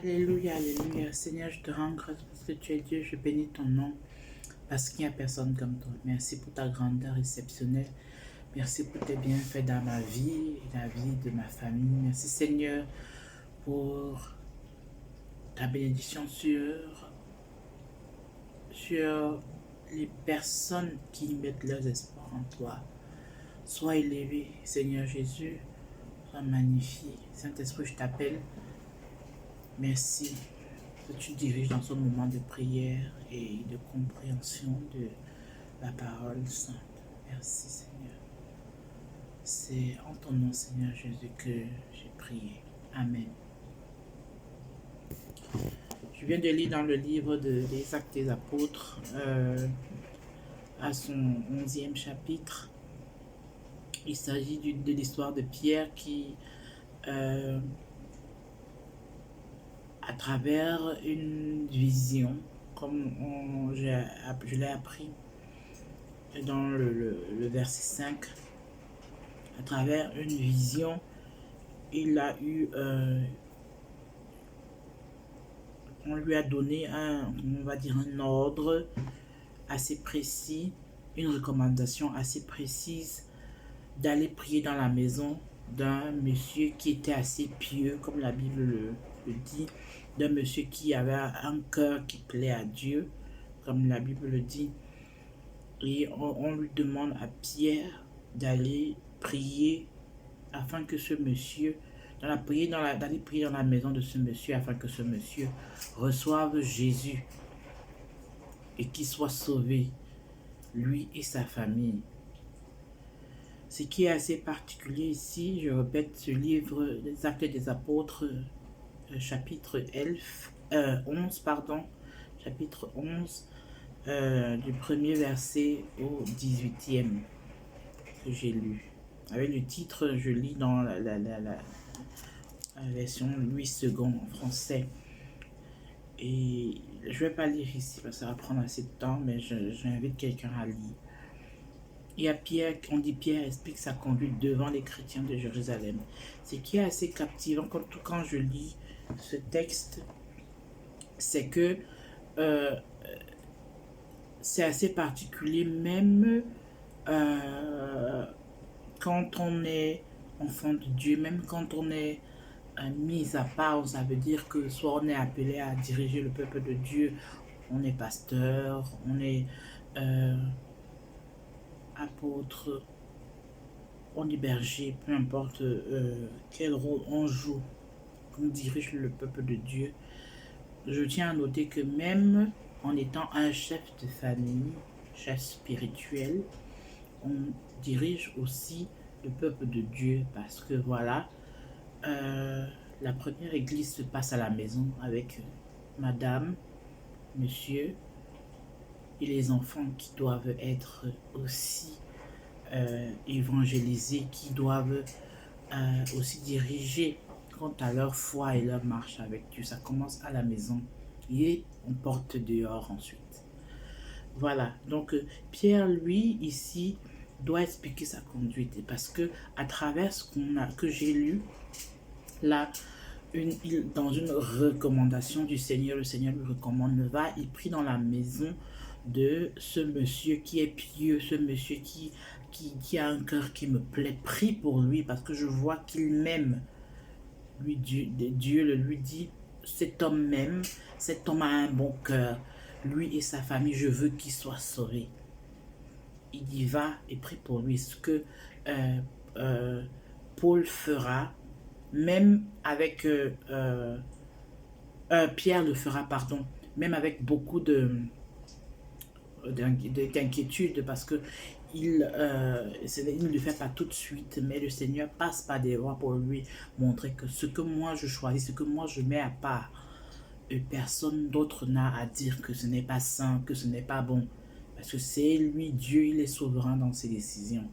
Alléluia, alléluia. Seigneur, je te rends grâce parce que tu es Dieu. Je bénis ton nom parce qu'il n'y a personne comme toi. Merci pour ta grandeur exceptionnelle. Merci pour tes bienfaits dans ma vie et la vie de ma famille. Merci Seigneur pour ta bénédiction sur les personnes qui mettent leurs espoirs en toi. Sois élevé, Seigneur Jésus. Sois magnifié. Saint-Esprit, je t'appelle. Merci que tu diriges dans ce moment de prière et de compréhension de la parole sainte. Merci Seigneur. C'est en ton nom Seigneur Jésus que j'ai prié. Amen. Je viens de lire dans le livre des Actes des Apôtres à son 11e chapitre. Il s'agit de l'histoire de Pierre qui à travers une vision, comme je l'ai appris dans le verset 5, à travers une vision, il a eu, on lui a donné on va dire un ordre assez précis, une recommandation assez précise d'aller prier dans la maison d'un monsieur qui était assez pieux, comme la Bible le dit, d'un monsieur qui avait un cœur qui plaît à Dieu, comme la Bible le dit. Et on lui demande à Pierre d'aller prier afin que ce monsieur, d'aller prier dans la maison de ce monsieur afin que ce monsieur reçoive Jésus et qu'il soit sauvé, lui et sa famille. Ce qui est assez particulier ici, je répète, ce livre des Actes des Apôtres, chapitre 11, chapitre 11, du premier verset au 18e que j'ai lu. Avec le titre, je lis dans la version Louis II en français. Et je ne vais pas lire ici parce que ça va prendre assez de temps, mais j'invite quelqu'un à lire. Il y a Pierre, on dit Pierre explique sa conduite devant les chrétiens de Jérusalem. Ce qui est assez captivant quand je lis ce texte, c'est que c'est assez particulier, même quand on est enfant de Dieu, même quand on est mis à part, ça veut dire que soit on est appelé à diriger le peuple de Dieu, on est pasteur, on est apôtre, on est berger, peu importe quel rôle on joue, on dirige le peuple de Dieu. Je tiens à noter que même en étant un chef de famille, chef spirituel, on dirige aussi le peuple de Dieu parce que voilà, la première église se passe à la maison avec madame, monsieur et les enfants qui doivent être aussi évangélisés, qui doivent aussi diriger quant à leur foi et leur marche avec Dieu. Ça commence à la maison et on porte dehors ensuite. Voilà, donc Pierre, lui, ici, doit expliquer sa conduite parce que à travers ce que j'ai lu, là, dans une recommandation du Seigneur, le Seigneur lui recommande, il prie dans la maison de ce monsieur qui est pieux, ce monsieur qui a un cœur qui me plaît, prie pour lui parce que je vois qu'il m'aime. Dieu le lui dit, cet homme m'aime, cet homme a un bon cœur, lui et sa famille, je veux qu'il soit sauvé. Il y va et prie pour lui, ce que Paul fera, même avec Pierre le fera, pardon, même avec beaucoup d'inquiétude parce que il ne le fait pas tout de suite, mais le Seigneur passe par des voies pour lui montrer que ce que moi je choisis, ce que moi je mets à part, personne d'autre n'a à dire que ce n'est pas sain, que ce n'est pas bon. Parce que c'est lui, Dieu, il est souverain dans ses décisions.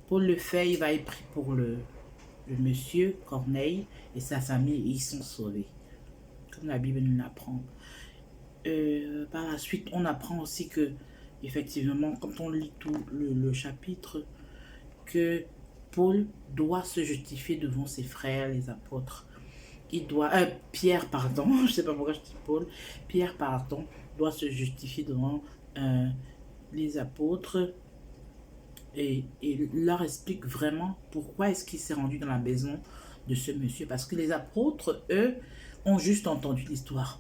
Paul le fait, il va y prier pour le monsieur Corneille et sa famille, et ils sont sauvés. Comme la Bible nous l'apprend. Par la suite, on apprend aussi que, effectivement, quand on lit tout le chapitre, que Paul doit se justifier devant ses frères, les apôtres, il doit, Pierre, pardon, je sais pas pourquoi je dis Paul, Pierre, pardon, doit se justifier devant les apôtres et leur explique vraiment pourquoi est-ce qu'il s'est rendu dans la maison de ce monsieur. Parce que les apôtres, eux, ont juste entendu l'histoire.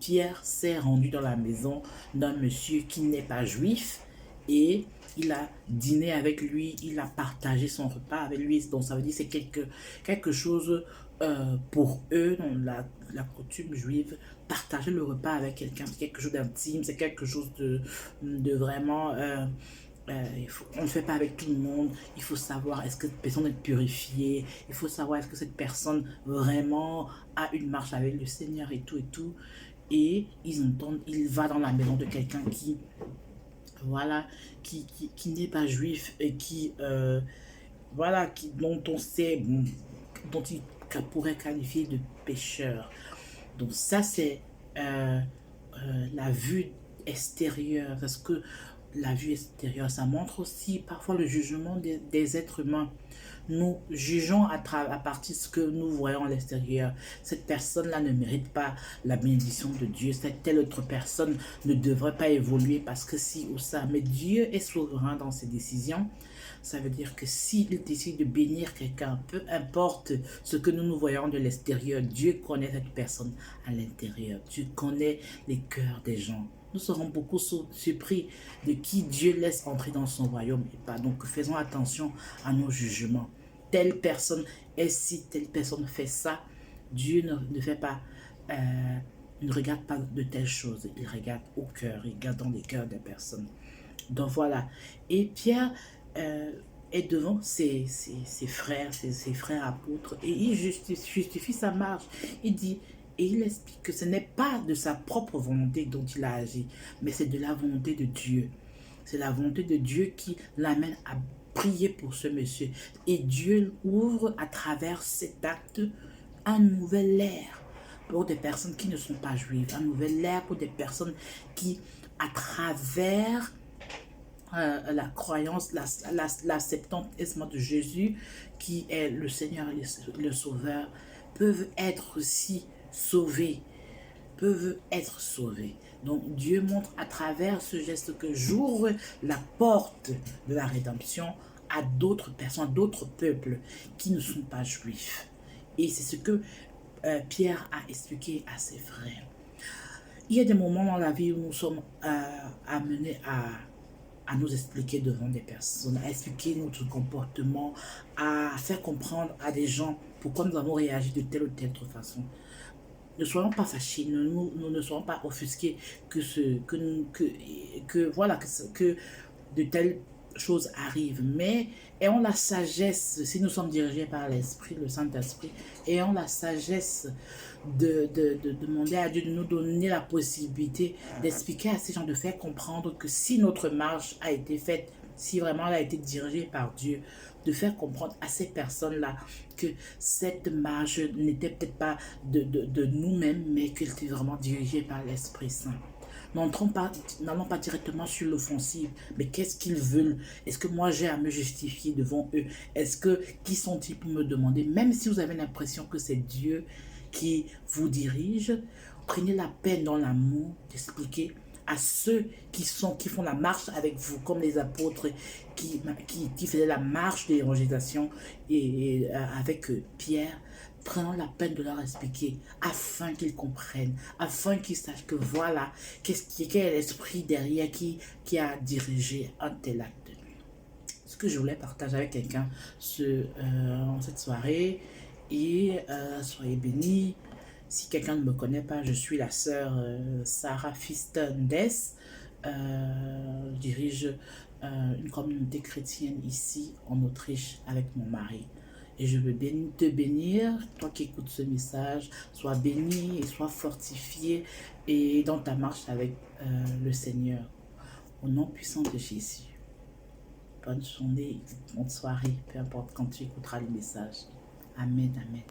Pierre s'est rendu dans la maison d'un monsieur qui n'est pas juif et il a dîné avec lui, il a partagé son repas avec lui. Donc ça veut dire que c'est quelque chose pour eux, dans la coutume juive, partager le repas avec quelqu'un, c'est quelque chose d'intime, c'est quelque chose de vraiment... on ne le fait pas avec tout le monde. Il faut savoir est-ce que cette personne est purifiée. Il faut savoir est-ce que cette personne vraiment a une marche avec le Seigneur et tout et tout. Et ils entendent, il va dans la maison de quelqu'un qui, voilà, qui n'est pas juif et qui, voilà, dont on sait, dont il pourrait qualifier de pécheur. Donc ça, c'est la vue extérieure. Parce que la vue extérieure, ça montre aussi parfois le jugement des êtres humains. Nous jugeons à partir de ce que nous voyons à l'extérieur. Cette personne-là ne mérite pas la bénédiction de Dieu. Cette telle autre personne ne devrait pas évoluer parce que si ou ça. Mais Dieu est souverain dans ses décisions. Ça veut dire que s'il décide de bénir quelqu'un, peu importe ce que nous voyons de l'extérieur, Dieu connaît cette personne à l'intérieur. Dieu connaît les cœurs des gens. Nous serons beaucoup surpris de qui Dieu laisse entrer dans son royaume et pas. Donc faisons attention à nos jugements. Telle personne est si, telle personne fait ça. Dieu ne fait pas, ne regarde pas de telles choses. Il regarde au cœur, il regarde dans les cœurs des personnes. Donc voilà. Et Pierre est devant ses frères apôtres et il justifie sa marche. Il dit, et il explique que ce n'est pas de sa propre volonté dont il a agi, mais c'est de la volonté de Dieu. C'est la volonté de Dieu qui l'amène à prier pour ce monsieur. Et Dieu ouvre à travers cet acte un nouvel ère pour des personnes qui ne sont pas juives, un nouvel ère pour des personnes qui, à travers la croyance, l'acceptation de Jésus, qui est le Seigneur et le Sauveur, peuvent être aussi sauvés, Donc Dieu montre à travers ce geste que j'ouvre la porte de la rédemption à d'autres personnes, à d'autres peuples qui ne sont pas juifs. Et c'est ce que Pierre a expliqué à ses frères. Il y a des moments dans la vie où nous sommes amenés à nous expliquer devant des personnes, à expliquer notre comportement, à faire comprendre à des gens pourquoi nous avons réagi de telle ou telle autre façon. Ne soyons pas fâchés, nous ne soyons pas offusqués que de telles choses arrivent, mais ayons la sagesse, si nous sommes dirigés par l'Esprit, le Saint-Esprit, ayons la sagesse de demander à Dieu de nous donner la possibilité d'expliquer à ces gens, de faire comprendre que si notre marche a été faite, si vraiment elle a été dirigée par Dieu, de faire comprendre à ces personnes-là que cette marche n'était peut-être pas de nous-mêmes, mais qu'elle était vraiment dirigée par l'Esprit Saint. N'allons pas directement sur l'offensive, mais qu'est-ce qu'ils veulent? Est-ce que moi j'ai à me justifier devant eux? Qui sont-ils pour me demander? Même si vous avez l'impression que c'est Dieu qui vous dirige, prenez la peine dans l'amour d'expliquer à ceux qui font la marche avec vous, comme les apôtres qui faisaient la marche de l'évangélisation et avec Pierre. Prenons la peine de leur expliquer afin qu'ils comprennent, afin qu'ils sachent que voilà, quel est l'esprit derrière qui a dirigé un tel acte. Ce que je voulais partager avec quelqu'un cette soirée, et soyez bénis. Si quelqu'un ne me connaît pas, je suis la sœur Sarah Fiston-Dess. Je dirige une communauté chrétienne ici en Autriche avec mon mari. Et je veux te bénir, toi qui écoutes ce message, sois béni et sois fortifié et dans ta marche avec le Seigneur. Au nom puissant de Jésus. Bonne journée, bonne soirée, peu importe quand tu écouteras le message. Amen, amen.